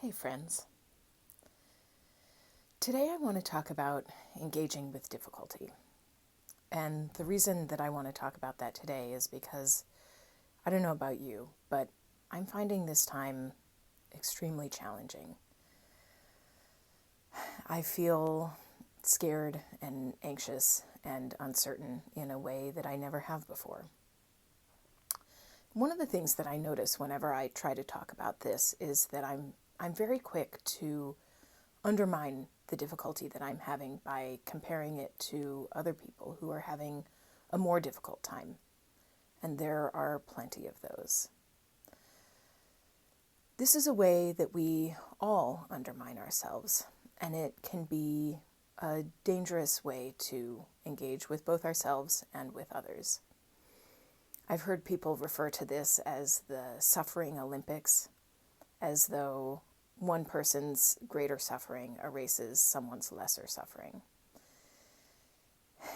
Hey friends. Today I want to talk about engaging with difficulty. And the reason that I want to talk about that today is because I don't know about you, but I'm finding this time extremely challenging. I feel scared and anxious and uncertain in a way that I never have before. One of the things that I notice whenever I try to talk about this is that I'm very quick to undermine the difficulty that I'm having by comparing it to other people who are having a more difficult time. And there are plenty of those. This is a way that we all undermine ourselves, and it can be a dangerous way to engage with both ourselves and with others. I've heard people refer to this as the suffering Olympics, as though one person's greater suffering erases someone's lesser suffering.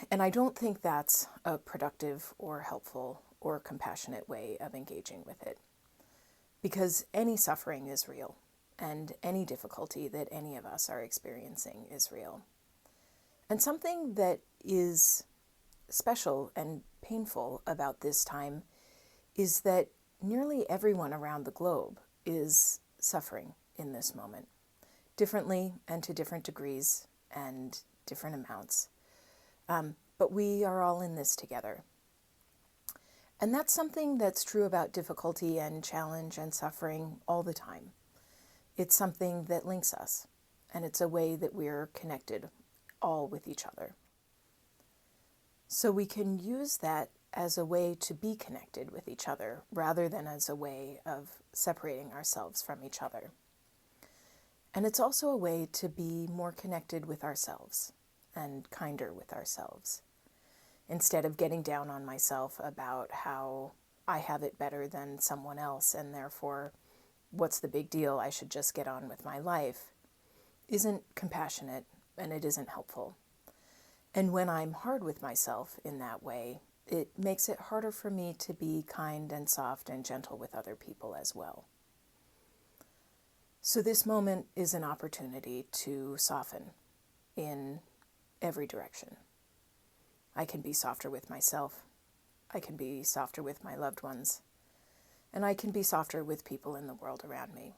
And I don't think that's a productive or helpful or compassionate way of engaging with it. Because any suffering is real, and any difficulty that any of us are experiencing is real. And something that is special and painful about this time is that nearly everyone around the globe is suffering in this moment, differently and to different degrees and different amounts. But we are all in this together. And that's something that's true about difficulty and challenge and suffering all the time. It's something that links us, and it's a way that we're connected all with each other. So we can use that as a way to be connected with each other rather than as a way of separating ourselves from each other. And it's also a way to be more connected with ourselves and kinder with ourselves. Instead of getting down on myself about how I have it better than someone else and therefore what's the big deal, I should just get on with my life, isn't compassionate and it isn't helpful. And when I'm hard with myself in that way, it makes it harder for me to be kind and soft and gentle with other people as well. So this moment is an opportunity to soften in every direction. I can be softer with myself, I can be softer with my loved ones, and I can be softer with people in the world around me,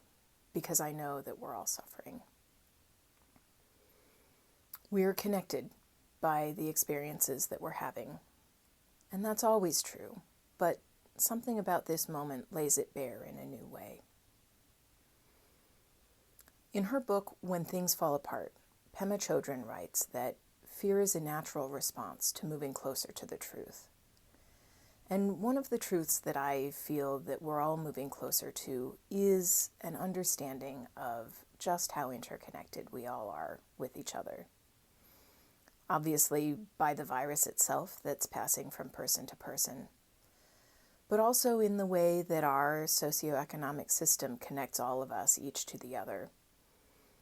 because I know that we're all suffering. We are connected by the experiences that we're having, and that's always true, but something about this moment lays it bare in a new way. In her book, When Things Fall Apart, Pema Chodron writes that fear is a natural response to moving closer to the truth. And one of the truths that I feel that we're all moving closer to is an understanding of just how interconnected we all are with each other. Obviously, by the virus itself that's passing from person to person, but also in the way that our socioeconomic system connects all of us, each to the other.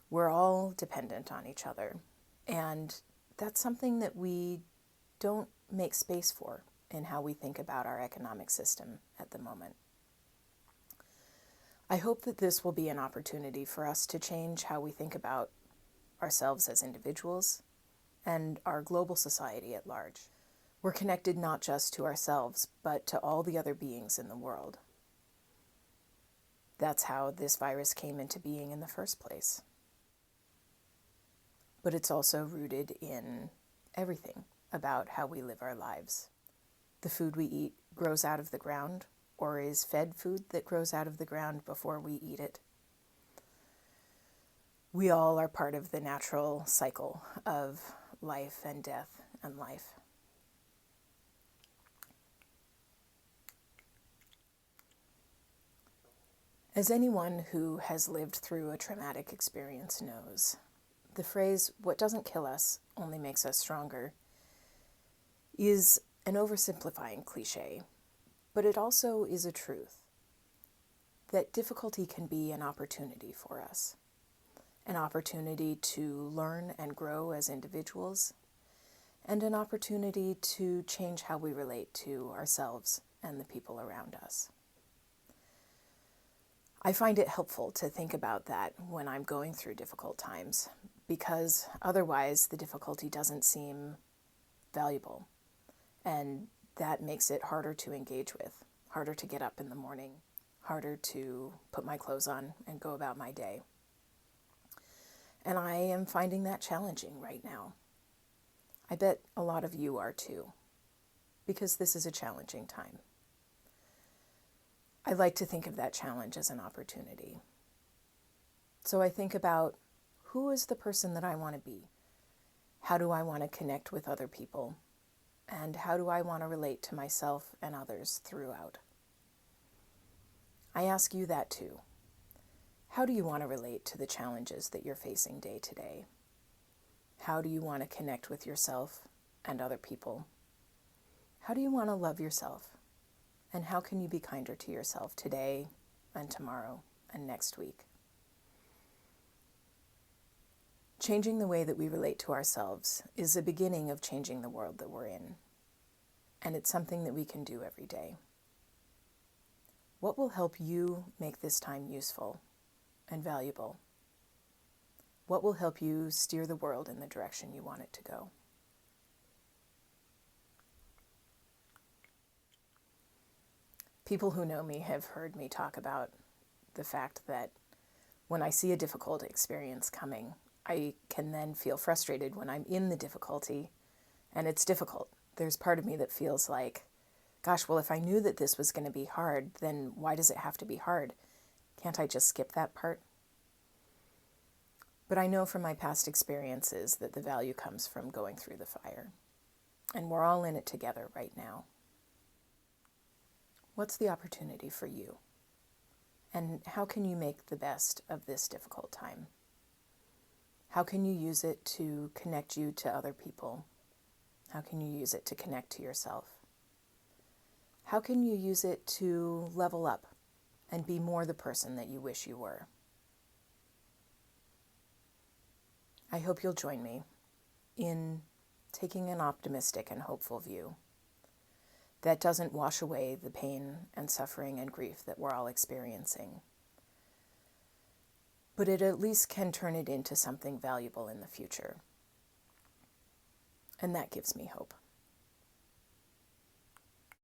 We're all dependent on each other, and that's something that we don't make space for in how we think about our economic system at the moment. I hope that this will be an opportunity for us to change how we think about ourselves as individuals and our global society at large. We're connected not just to ourselves, but to all the other beings in the world. That's how this virus came into being in the first place. But it's also rooted in everything about how we live our lives. The food we eat grows out of the ground, or is fed food that grows out of the ground before we eat it. We all are part of the natural cycle of life and death and life. As anyone who has lived through a traumatic experience knows, the phrase, "what doesn't kill us only makes us stronger," is an oversimplifying cliche, but it also is a truth. That difficulty can be an opportunity for us, an opportunity to learn and grow as individuals, and an opportunity to change how we relate to ourselves and the people around us. I find it helpful to think about that when I'm going through difficult times, because otherwise the difficulty doesn't seem valuable, and that makes it harder to engage with, harder to get up in the morning, harder to put my clothes on and go about my day. And I am finding that challenging right now. I bet a lot of you are too, because this is a challenging time. I like to think of that challenge as an opportunity. So I think about, who is the person that I want to be? How do I want to connect with other people? And how do I want to relate to myself and others throughout? I ask you that too. How do you want to relate to the challenges that you're facing day to day? How do you want to connect with yourself and other people? How do you want to love yourself? And how can you be kinder to yourself today and tomorrow and next week? Changing the way that we relate to ourselves is the beginning of changing the world that we're in. And it's something that we can do every day. What will help you make this time useful and valuable? What will help you steer the world in the direction you want it to go? People who know me have heard me talk about the fact that when I see a difficult experience coming, I can then feel frustrated when I'm in the difficulty, and it's difficult. There's part of me that feels like, gosh, well, if I knew that this was going to be hard, then why does it have to be hard? Can't I just skip that part? But I know from my past experiences that the value comes from going through the fire. And we're all in it together right now. What's the opportunity for you? And how can you make the best of this difficult time? How can you use it to connect you to other people? How can you use it to connect to yourself? How can you use it to level up and be more the person that you wish you were? I hope you'll join me in taking an optimistic and hopeful view that doesn't wash away the pain and suffering and grief that we're all experiencing, but it at least can turn it into something valuable in the future. And that gives me hope.